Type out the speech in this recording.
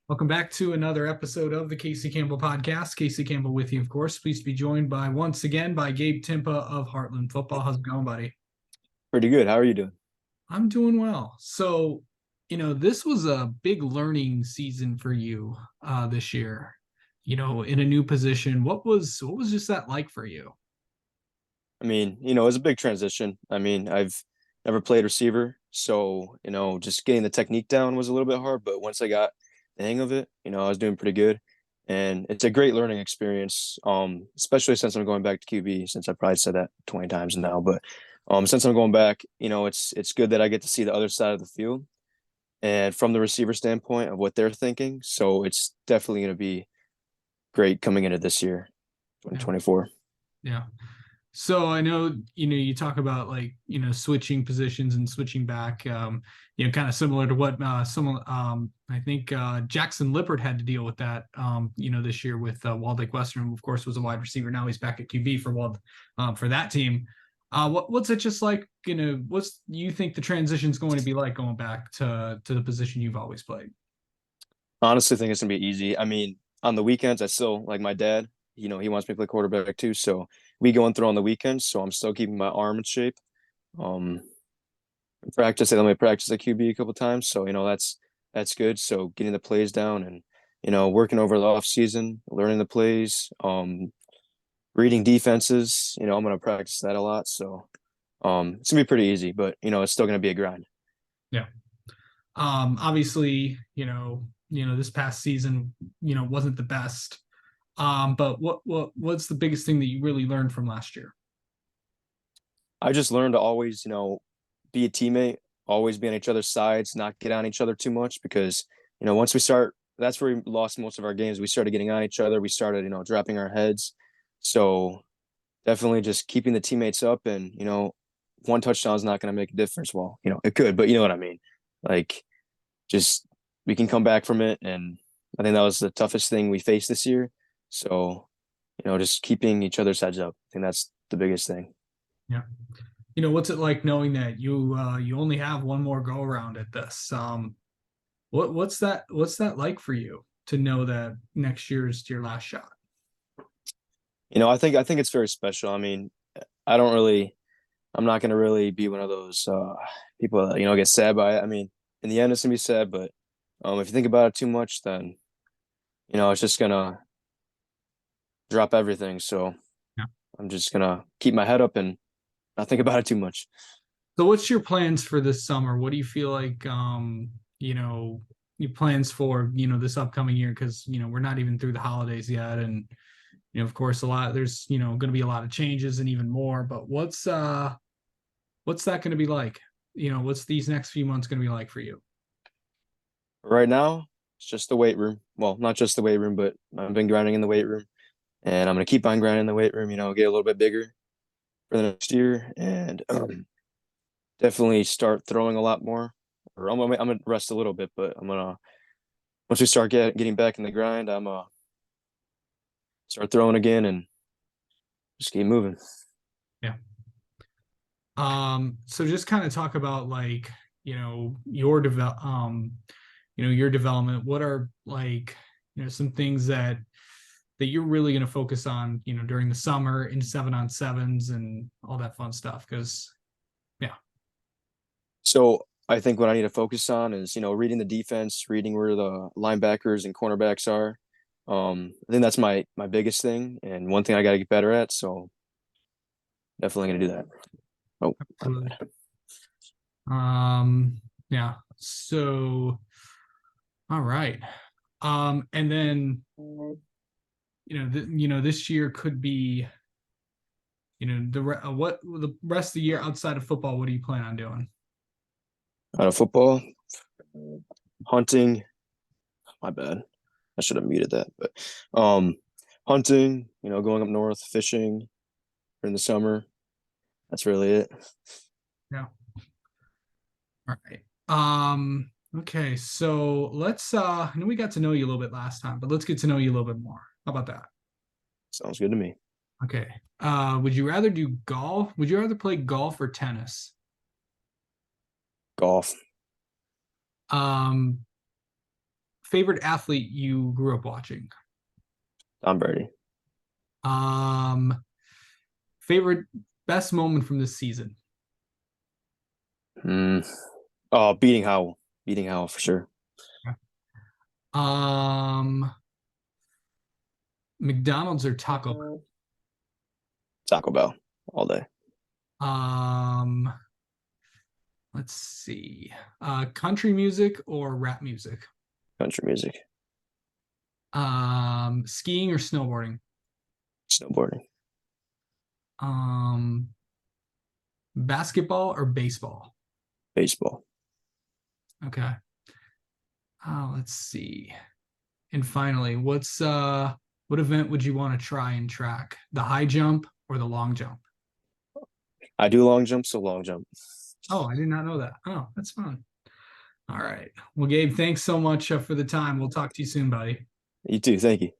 Welcome back to another episode of the Casey Campbell podcast. Casey Campbell with you, of course. Pleased to be joined once again by Gabe Timpa of Hartland Football. How's it going, buddy? Pretty good. How are you doing? I'm doing well. So, this was a big learning season for you this year. In a new position. What was just that like for you? It was a big transition. I've never played receiver, so just getting the technique down was a little bit hard, but once I got the hang of it, I was doing pretty good. And it's a great learning experience, especially since I'm going back to QB, since I probably said that 20 times now. But since I'm going back, it's good that I get to see the other side of the field and from the receiver standpoint of what they're thinking. So it's definitely going to be great coming into this year, Yeah. 2024. Yeah. So I know, you talk about switching positions and switching back, kind of similar to what I think Jackson Lippert had to deal with that, this year with Walled Lake Western, of course, was a wide receiver. Now he's back at QB for that team. What's it just like, what's you think the transition is going to be like going back to the position you've always played? Honestly, think it's gonna be easy. On the weekends, I still like my dad. He wants me to play quarterback too. So we going through on the weekends. So I'm still keeping my arm in shape. Um, practice. They let me practice at QB a couple times. So that's good. So getting the plays down and working over the off season, learning the plays, reading defenses. I'm gonna practice that a lot. So it's gonna be pretty easy. But it's still gonna be a grind. Yeah. Obviously, this past season, wasn't the best. But what's the biggest thing that you really learned from last year? I just learned to always, be a teammate, always be on each other's sides, not get on each other too much because, once we start, that's where we lost most of our games. We started getting on each other. We started, dropping our heads. So definitely just keeping the teammates up and, one touchdown is not going to make a difference. Well, it could, but you know what I mean? Like just we can come back from it. And I think that was the toughest thing we faced this year. So, just keeping each other's heads up. I think that's the biggest thing. Yeah. What's it like knowing that you only have one more go around at this? What's that like for you to know that next year's your last shot? I think it's very special. I don't really I'm not gonna really be one of those people that, get sad by it. In the end it's gonna be sad, but if you think about it too much, then it's just gonna drop everything. So Yeah. I'm just gonna keep my head up and not think about it too much. So what's your plans for this summer? What do you feel like your plans for, this upcoming year? Because, we're not even through the holidays yet. And, of course, there's, gonna be a lot of changes and even more. But what's that gonna be like? What's these next few months gonna be like for you? Right now, it's just the weight room. Well, not just the weight room, but I've been grinding in the weight room, and I'm gonna keep on grinding in the weight room. Get a little bit bigger for the next year, and definitely start throwing a lot more. Or I'm gonna rest a little bit, but I'm gonna once we start getting back in the grind, I'm gonna start throwing again and just keep moving. Yeah. So just kind of talk about your development. What are some things that you're really going to focus on, during the summer in 7-on-7s and all that fun stuff? Because yeah. So I think what I need to focus on is reading the defense, reading where the linebackers and cornerbacks are. I think that's my biggest thing and one thing I got to get better at. So definitely gonna do that. Oh, my Absolutely. bad. Yeah. So all right. And then this year could be, what the rest of the year outside of football, what do you plan on doing? Out of football, hunting. My bad. I should have muted that. But hunting. Going up north, fishing in the summer. That's really it. Yeah. All right. Okay, so I know we got to know you a little bit last time, but let's get to know you a little bit more. How about that? Sounds good to me. Okay. Would you rather do golf? Would you rather play golf or tennis? Golf. Um, favorite athlete you grew up watching? Tom Brady. Um, favorite best moment from this season? Mm. Oh, beating Howell for sure. Um, McDonald's or Taco Bell? Taco Bell all day. Um, let's see. Country music or rap music? Country music, Skiing or snowboarding? snowboarding, Um, basketball or baseball? baseball. Okay. Let's see. And finally, what event would you want to try and track? The high jump or the long jump? I do long jump, so long jump. Oh, I did not know that. Oh, that's fun. All right. Well, Gabe, thanks so much for the time. We'll talk to you soon, buddy. You too. Thank you.